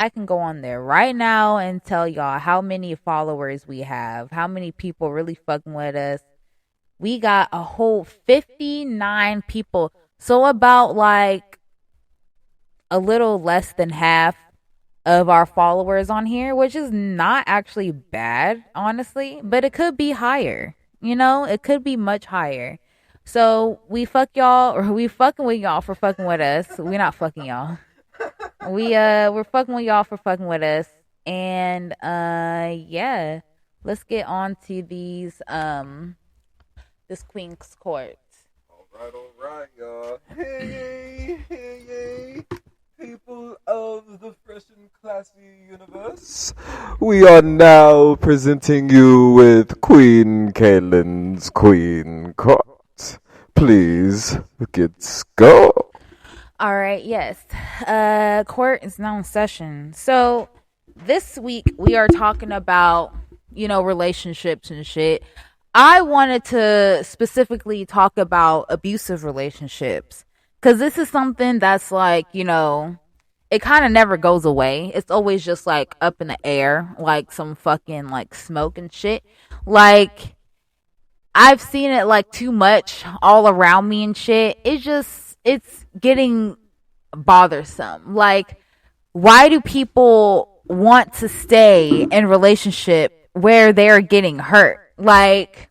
I can go on there right now and tell y'all how many followers we have, how many people really fucking with us. We got a whole 59 people. So about like a little less than half of our followers on here, which is not actually bad, honestly, but it could be higher. You know, it could be much higher. So we fuck y'all, or we fucking with y'all for fucking with us. We're not fucking y'all. We're fucking with y'all for fucking with us. And yeah. Let's get on to these this Queen's Court. All right, y'all. Hey, hey, hey, people of the fresh and classy universe. We are now presenting you with Queen Caitlin's Queen Court. Please, let's go. All right, yes. Court is now in session. So this week we are talking about, relationships and shit. I wanted to specifically talk about abusive relationships because this is something that's like, it kind of never goes away. It's always just like up in the air, like some fucking like smoke and shit. Like, I've seen it like too much all around me and shit. It's getting bothersome. Like, why do people want to stay in relationship where they're getting hurt? Like,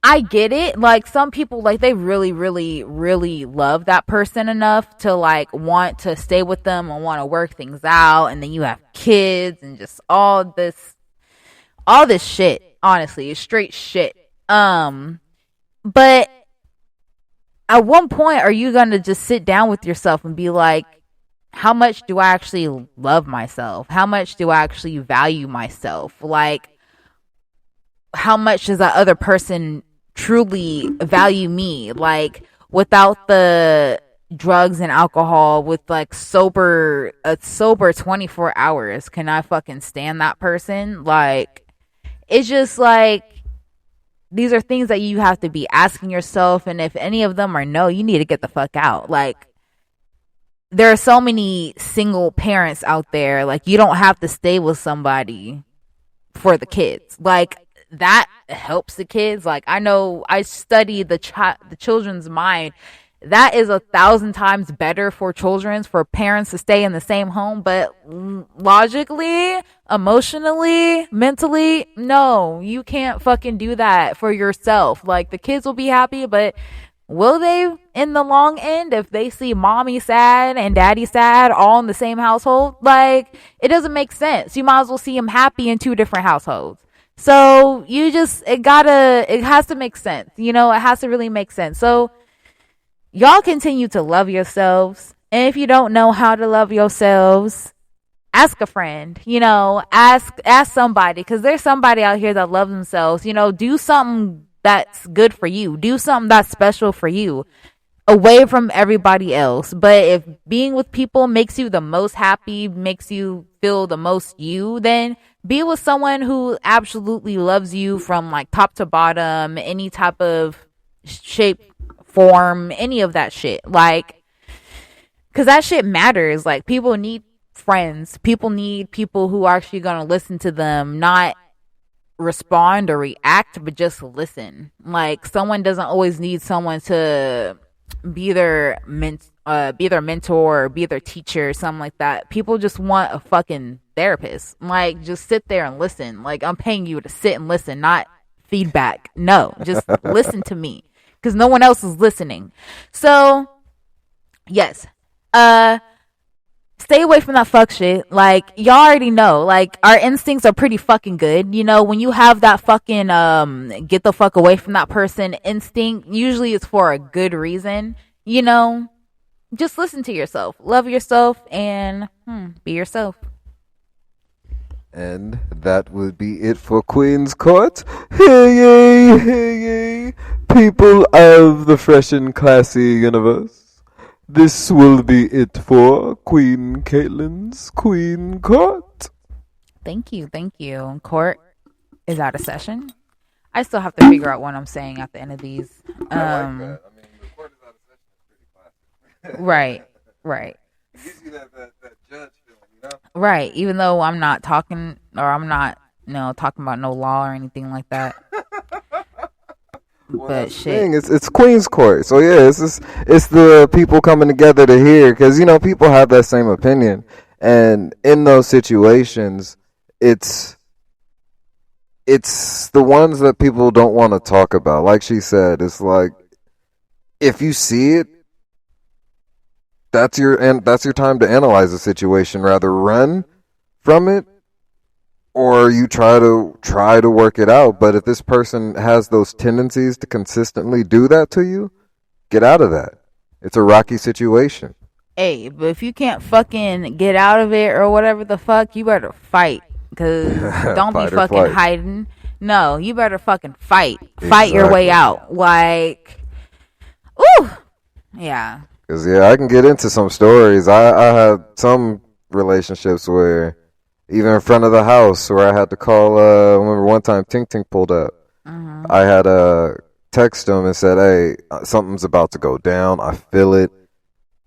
I get it. Like, some people, like, they really, really, really love that person enough to like want to stay with them and want to work things out, and then you have kids and just all this shit. Honestly, it's straight shit. But at one point, are you gonna just sit down with yourself and be like, how much do I actually love myself? How much do I actually value myself? Like, how much does that other person truly value me? Like, without the drugs and alcohol, with like a sober 24 hours, can I fucking stand that person? Like, it's just like, these are things that you have to be asking yourself, and if any of them are no, you need to get the fuck out. Like, there are so many single parents out there. Like, you don't have to stay with somebody for the kids. Like, that helps the kids. Like, I know I study the children's mind. That is 1,000 times better for for parents to stay in the same home. But logically, emotionally, mentally, no, you can't fucking do that for yourself. Like, the kids will be happy, but will they in the long end if they see mommy sad and daddy sad all in the same household? Like, it doesn't make sense. You might as well see them happy in two different households. So it has to make sense. It has to really make sense. So y'all continue to love yourselves. And if you don't know how to love yourselves, ask a friend, ask somebody, because there's somebody out here that loves themselves. Do something that's good for you. Do something that's special for you, away from everybody else. But if being with people makes you the most happy, makes you feel the most you, then be with someone who absolutely loves you from like top to bottom, any type of shape, form, any of that shit. Like, because that shit matters. Like, people need friends. People need people who are actually going to listen to them, not respond or react, but just listen. Like, someone doesn't always need someone to be their mentor or be their teacher or something like that. People just want a fucking therapist. Like, just sit there and listen. Like, I'm paying you to sit and listen, not feedback. No, just listen to me, because no one else is listening. So yes, stay away from that fuck shit. Like, y'all already know, like, our instincts are pretty fucking good. When you have that fucking get the fuck away from that person instinct, usually it's for a good reason. Just listen to yourself, love yourself, and be yourself. And that would be it for Queen's Court. Hey, hey, people of the fresh and classy universe. This will be it for Queen Caitlin's Queen Court. Thank you. Court is out of session. I still have to figure out what I'm saying at the end of these. I like that. I mean, the court is out of session is pretty classic. Right. It gives you that judge feeling, Right. Even though I'm not talking, or I'm not, talking about no law or anything like that. Well, But that's the shit. thing. It's Queen's Court, so yeah, it's the people coming together to hear, because people have that same opinion, and in those situations, it's it's the ones that people don't want to talk about. Like she said, it's like if you see it, that's your time to analyze the situation. Rather run from it, or you try to work it out. But if this person has those tendencies to consistently do that to you, get out of that. It's a rocky situation. Hey, but if you can't fucking get out of it or whatever the fuck, you better fight. Cause don't be Fight or fucking flight. hiding. No, you better fucking fight. Fight your way Exactly. out. Like, ooh, yeah. Because, yeah, I can get into some stories. I had some relationships where, even in front of the house, where I had to call, I remember one time Tink Tink pulled up. Mm-hmm. I had text him and said, hey, something's about to go down. I feel it.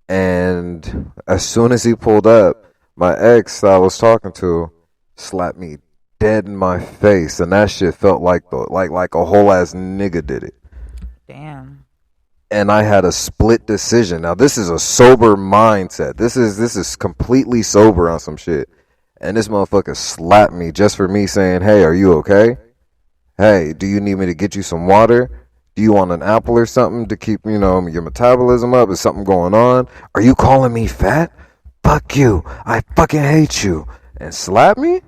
And as soon as he pulled up, my ex that I was talking to slapped me dead in my face. And that shit felt like a whole ass nigga did it. Damn. And I had a split decision. Now this is a sober mindset. This is completely sober on some shit. And this motherfucker slapped me just for me saying, "Hey, are you okay? Hey, do you need me to get you some water? Do you want an apple or something to keep, your metabolism up? Is something going on? Are you calling me fat? Fuck you. I fucking hate you." And slap me?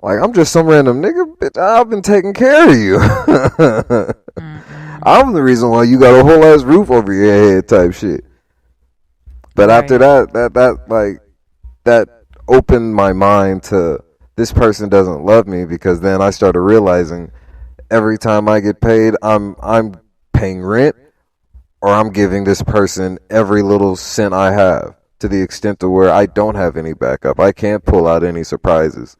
Like I'm just some random nigga, bitch. I've been taking care of you. Mm-mm. I'm the reason why you got a whole ass roof over your head type shit. But after Right. that opened my mind to this person doesn't love me, because then I started realizing every time I get paid, I'm paying rent, or I'm giving this person every little cent I have, to the extent to where I don't have any backup. I can't pull out any surprises.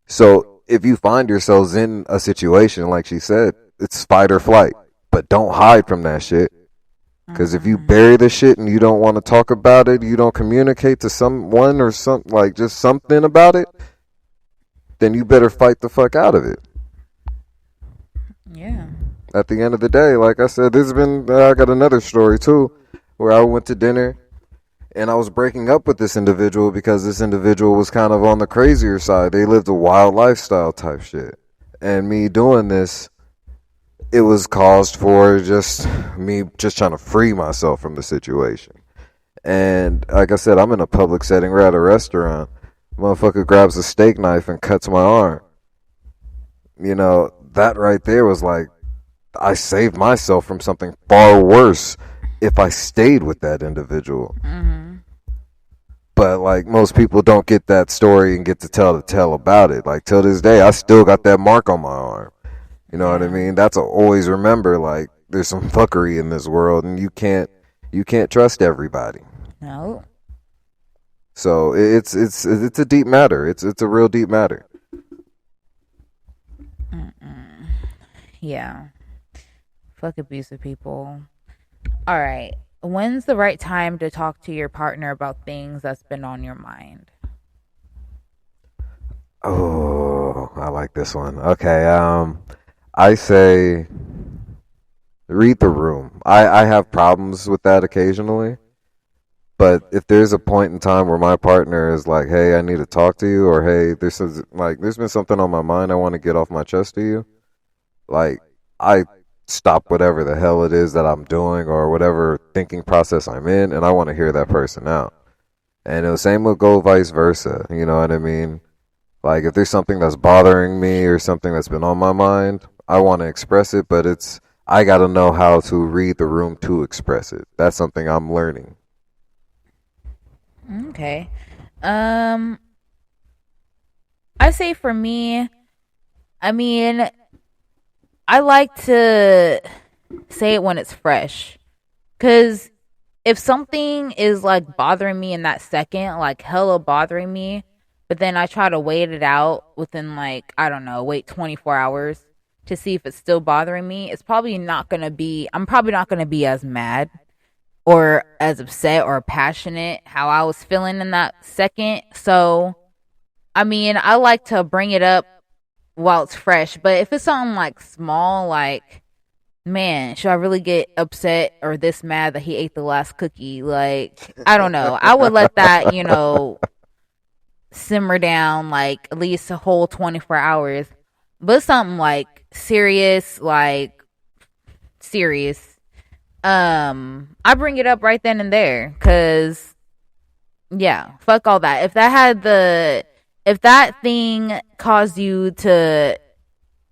So if you find yourselves in a situation like she said, it's fight or flight. But don't hide from that shit. Because if you Mm-mm. bury the shit and you don't want to talk about it, you don't communicate to someone or just something about it, then you better fight the fuck out of it. Yeah. At the end of the day, like I said, I got another story too, where I went to dinner and I was breaking up with this individual because this individual was kind of on the crazier side. They lived a wild lifestyle type shit. And me doing this, it was caused for just me just trying to free myself from the situation. And like I said, I'm in a public setting. We're at a restaurant. Motherfucker grabs a steak knife and cuts my arm. That right there was like, I saved myself from something far worse if I stayed with that individual. Mm-hmm. But like most people don't get that story and get to tell the tale about it. Like till this day, I still got that mark on my arm. You know what I Yeah. mean? That's a always remember. Like there's some fuckery in this world, and you can't trust everybody. No. So it's a deep matter. It's a real deep matter. Mm-mm. Yeah. Fuck abusive people. All right. When's the right time to talk to your partner about things that's been on your mind? Oh, I like this one. Okay, I say read the room. I have problems with that occasionally, but if there's a point in time where my partner is like, "Hey, I need to talk to you," or "Hey, there's been something on my mind I want to get off my chest to you," like I stop whatever the hell it is that I'm doing or whatever thinking process I'm in, and I want to hear that person out. And the same will go vice versa. You know what I mean? Like if there's something that's bothering me or something that's been on my mind, I want to express it, but I got to know how to read the room to express it. That's something I'm learning. Okay. Um, I say for me, I mean, I like to say it when it's fresh. Cause if something is like bothering me in that second, like hella bothering me, but then I try to wait it out within like, I don't know, wait 24 hours to see if it's still bothering me, I'm probably not gonna be as mad. or as upset or passionate how I was feeling in that second. So, I mean, I like to bring it up while it's fresh, but if it's something like small, like, man, should I really get upset or this mad that he ate the last cookie? Like, I don't know. I would let that, simmer down like at least a whole 24 hours. But something like serious, I bring it up right then and there, cuz yeah, fuck all that. If that thing caused you to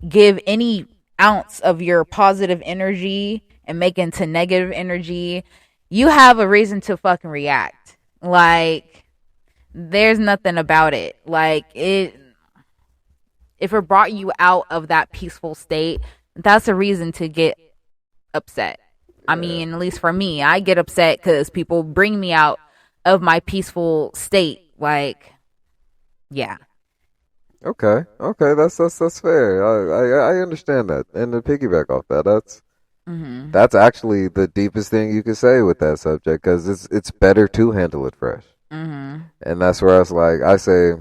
give any ounce of your positive energy and make into negative energy, you have a reason to fucking react. Like, there's nothing about it. Like, if it brought you out of that peaceful state, that's a reason to get upset. I mean, at least for me, I get upset because people bring me out of my peaceful state. Like, yeah. Okay, that's fair. I understand that, and to piggyback off that, that's actually the deepest thing you could say with that subject, because it's better to handle it fresh. And that's where I say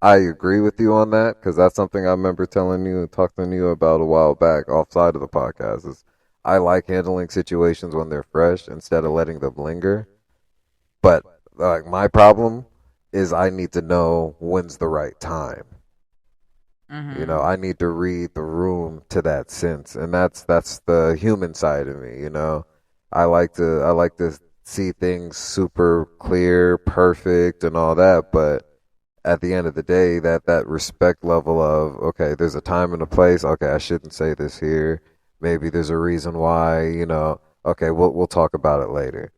I agree with you on that, because that's something I remember telling you and talking to you about a while back offside of the podcast. Is I like handling situations when they're fresh instead of letting them linger. But like, my problem is I need to know when's the right time. I need to read the room to that sense, and that's the human side of me. I like to see things super clear, perfect, and all that. But at the end of the day, that respect level of, okay, there's a time and a place. Okay, I shouldn't say this here. Maybe there's a reason why. Okay, we'll talk about it later.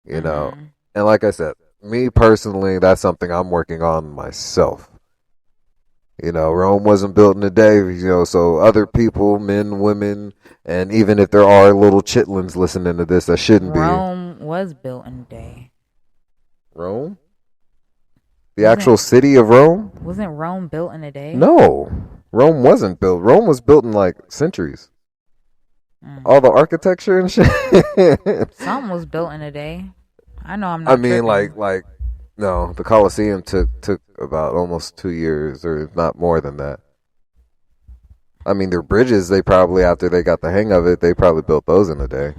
And like I said, me personally, that's something I'm working on myself. Rome wasn't built in a day, so other people, men, women, and even if there are little chitlins listening to this that shouldn't Rome was built in a day. Rome? The actual city of Rome? Wasn't Rome built in a day? No. Rome wasn't built. Rome was built in like centuries. All the architecture and shit. Something was built in a day. I know I'm not tripping. like no, the Colosseum took about almost 2 years, or not more than that. I mean, their bridges, they probably, after they got the hang of it, they probably built those in a day.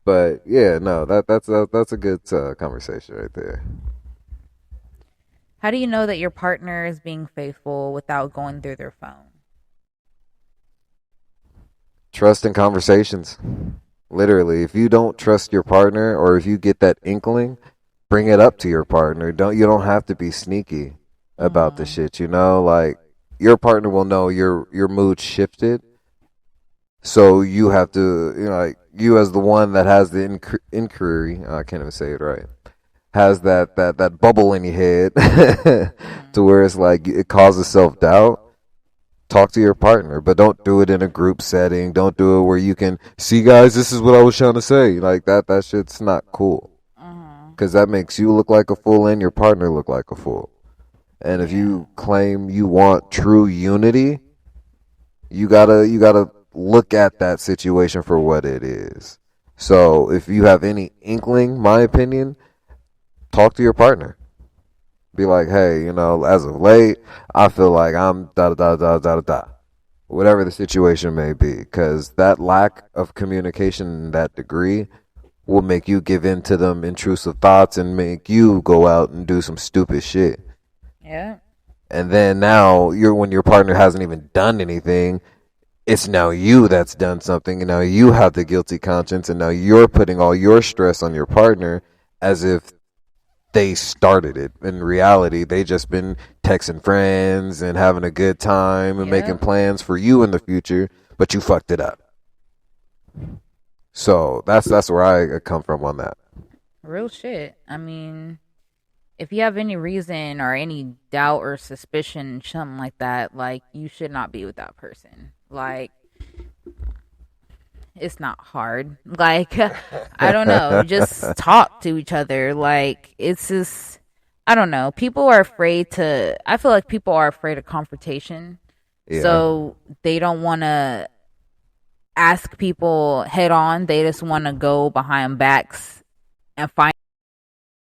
But yeah, no, that's a good conversation right there. How do you know that your partner is being faithful without going through their phone? Trust in conversations. Literally, if you don't trust your partner, or if you get that inkling, bring it up to your partner. You don't have to be sneaky about the shit, like, your partner will know your mood shifted. So you have to, like, you as the one that has the inquiry, I can't even say it right, has that bubble in your head to where it's like it causes self-doubt. Talk to your partner, but don't do it in a group setting. Don't do it where you can see, guys, this is what I was trying to say. Like, that shit's not cool. Because that makes you look like a fool and your partner look like a fool. And if you claim you want true unity, you gotta look at that situation for what it is. So if you have any inkling, my opinion, talk to your partner. Be like, hey, as of late, I feel like I'm da-da-da-da-da-da. Whatever the situation may be. Because that lack of communication in that degree will make you give in to them intrusive thoughts and make you go out and do some stupid shit. Yeah. And then now, when your partner hasn't even done anything, it's now you that's done something, and now you have the guilty conscience, and now you're putting all your stress on your partner as if they started it. In reality, they just been texting friends and having a good time and making plans for you in the future, but you fucked it up. So that's where I come from on that. Real shit. I mean, if you have any reason or any doubt or suspicion, something like that, like, you should not be with that person. Like, it's not hard. Like, I don't know. Just talk to each other. Like, it's just, I don't know. I feel like people are afraid of confrontation. Yeah. So they don't want to ask people head on. They just want to go behind backs and find